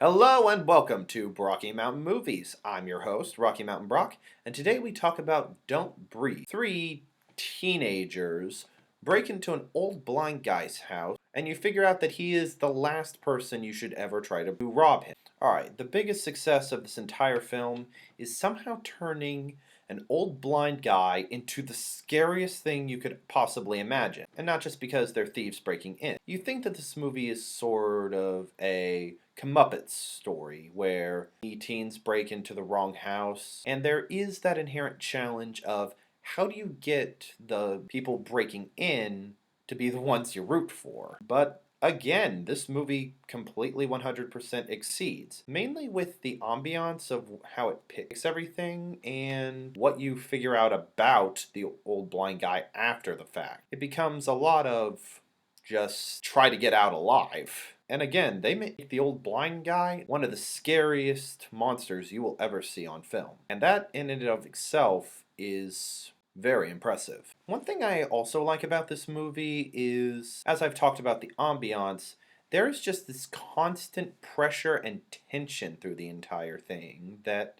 Hello and welcome to Brocky Mountain Movies. I'm your host, Rocky Mountain Brock, and today we talk about Don't Breathe. Three teenagers break into an old blind guy's house, and you figure out that he is the last person you should ever try to rob him. Alright, the biggest success of this entire film is somehow turning an old blind guy into the scariest thing you could possibly imagine. And not just because they're thieves breaking in. You think that this movie is sort of a comeuppance story where the teens break into the wrong house, and there is that inherent challenge of how do you get the people breaking in to be the ones you root for? But again, this movie completely 100% exceeds, mainly with the ambiance of how it picks everything and what you figure out about the old blind guy after the fact. It becomes a lot of just try to get out alive. And again, they make the old blind guy one of the scariest monsters you will ever see on film. And that in and of itself is very impressive. One thing I also like about this movie is, as I've talked about the ambiance, there's just this constant pressure and tension through the entire thing that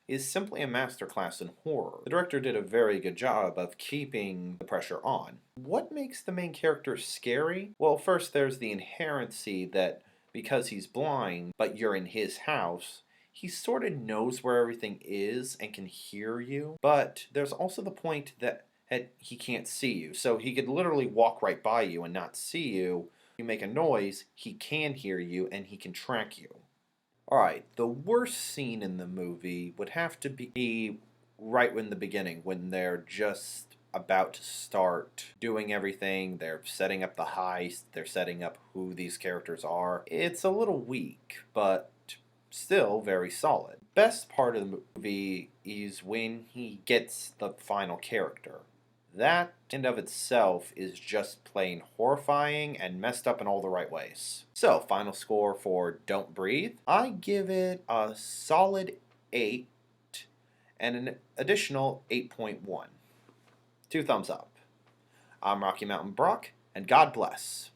is simply a masterclass in horror. The director did a very good job of keeping the pressure on. What makes the main character scary? Well, first there's the inherency that because he's blind, but you're in his house, he sort of knows where everything is and can hear you. But there's also the point that he can't see you. So he could literally walk right by you and not see you. You make a noise, he can hear you and he can track you. Alright, the worst scene in the movie would have to be right in the beginning when they're just about to start doing everything. They're setting up the heist, they're setting up who these characters are. It's a little weak, but still very solid. Best part of the movie is when he gets the final character. That in of itself is just plain horrifying and messed up in all the right ways. So, final score for Don't Breathe. I give it a solid 8 and an additional 8.1. 2 thumbs up. I'm Rocky Mountain Brock, and God bless.